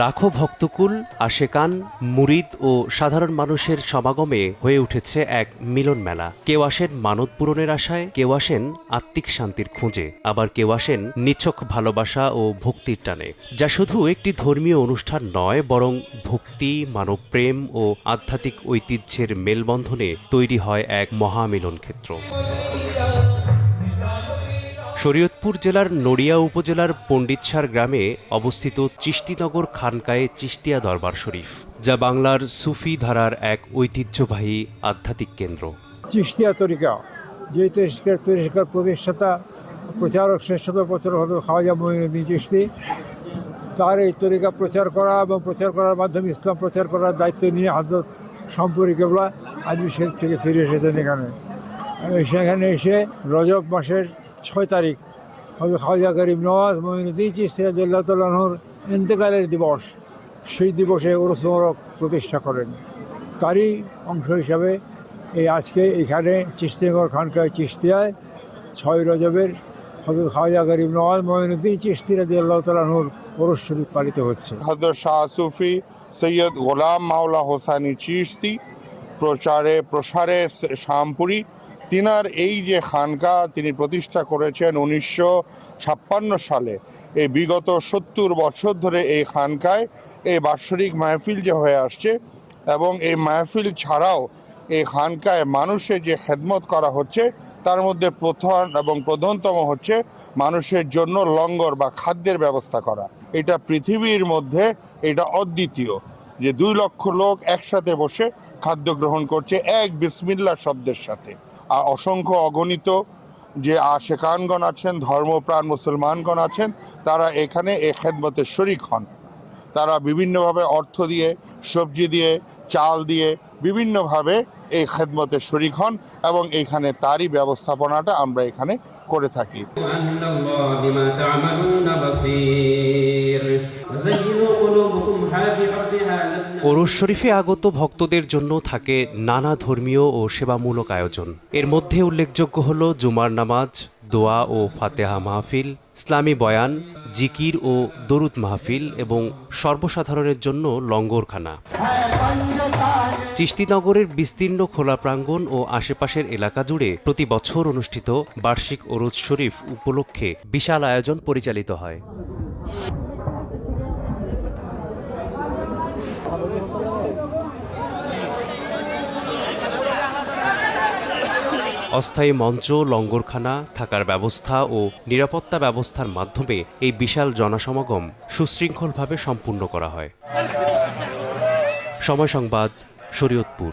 লাখো ভক্তকুল, আশেকান, মুরিদ ও সাধারণ মানুষের সমাগমে হয়ে উঠেছে এক মিলন মেলা। কেউ আসেন মানত পূরণের আশায়, কেউ আসেন আত্মিক শান্তির খোঁজে, আবার কেউ আসেন নিছক ভালোবাসা ও ভক্তির টানে। যা শুধু একটি ধর্মীয় অনুষ্ঠান নয়, বরং ভক্তি, মানবপ্রেম ও আধ্যাত্মিক ঐতিহ্যের মেলবন্ধনে তৈরি হয় এক মহামিলন ক্ষেত্র। শরীয়তপুর জেলার নড়িয়া উপজেলার পণ্ডিতসার গ্রামে অবস্থিত চিশতিনগর খানকায়ে চিশতিয়া দরবার শরীফ, যা বাংলার সুফি ধারার এক ঐতিহ্যবাহী আধ্যাত্মিক কেন্দ্র। চিশতিয়া তরিকা, যে তরিকার প্রতিষ্ঠাতা প্রচারক শ্রেষ্ঠত প্রচারক হল খাওয়াজা মঈনুদ্দিন চিশতি, তার এই তরিকা প্রচার করা এবং প্রচার করার মাধ্যমে ইসলাম প্রচার করার দায়িত্ব নিয়ে হযরত শামপুরী কেবলা আজমির শরীফ থেকে ফিরে এসেছেন এখানে। সেখানে এসে রজব মাসের 6 তারিখ হযরত খাওয়াজা গরিব নওয়াজ মঈনুদ্দিন চিশতি রাদিয়াল্লাহু তাআলা আনহুর ইন্তেকালের দিবস, সেই দিবসে উরুস মোবারক প্রতিষ্ঠা করেন। তারই অংশ হিসাবে এই আজকে এখানে চিশতিনগর খানকায়ে চিশতিয়ায় 6 রজবের হযরত খাওয়াজা গরিব নওয়াজ মঈনুদ্দিন চিশতি রাদিয়াল্লাহু তাআলা আনহুর উরুস শরীফ পালিত হচ্ছে। হযরত শাহ সুফি সৈয়দ গোলাম মাওলা হোসানি চিশতি প্রসারে শামপুরী, তিনার এই যে খানকা তিনি প্রতিষ্ঠা করেছেন 1956 সালে, এই বিগত 70 বছর ধরে এই খানকায় এই বাৎসরিক মাহফিল যে হয়ে আসছে, এবং এই মাহফিল ছাড়াও এই খানকায় মানুষের যে খেদমত করা হচ্ছে, তার মধ্যে প্রধান এবং প্রধানতম হচ্ছে মানুষের জন্য লঙ্গর বা খাদ্যের ব্যবস্থা করা। এটা পৃথিবীর মধ্যে এটা অদ্বিতীয় যে 2 লক্ষ লোক একসাথে বসে খাদ্য গ্রহণ করছে এক বিসমিল্লাহ শব্দের সাথে। আর অসংখ্য অগণিত যে আশেকানগণ আছেন, ধর্মপ্রাণ মুসলমানগণ আছেন, তারা এখানে এই খেদমতের শরিক হন। তারা বিভিন্নভাবে অর্থ দিয়ে, সবজি দিয়ে, চাল দিয়ে বিভিন্নভাবে এই খেদমতের শরিক হন, এবং এইখানে তারই ব্যবস্থাপনাটা আমরা এখানে করে থাকি। ওরস শরীফে আগত ভক্তদের জন্য থাকে নানা ধর্মীয় ও সেবামূলক আয়োজন। এর মধ্যে উল্লেখযোগ্য হল জুমার নামাজ, দোয়া ও ফাতেহা মাহফিল, ইসলামী বয়ান, জিকির ও দরুদ মাহফিল এবং সর্বসাধারণের জন্য লঙ্গরখানা। চিশতিনগরের বিস্তীর্ণ খোলা প্রাঙ্গণ ও আশেপাশের এলাকা জুড়ে প্রতি বছর অনুষ্ঠিত বার্ষিক ওরস শরীফ উপলক্ষে বিশাল আয়োজন পরিচালিত হয়। অস্থায়ী মঞ্চ, লঙ্গরখানা, থাকার ব্যবস্থা ও নিরাপত্তা ব্যবস্থার মাধ্যমে এই বিশাল জনসমাগম সুশৃঙ্খলভাবে সম্পূর্ণ করা হয়। সময় সংবাদ, শরীয়তপুর।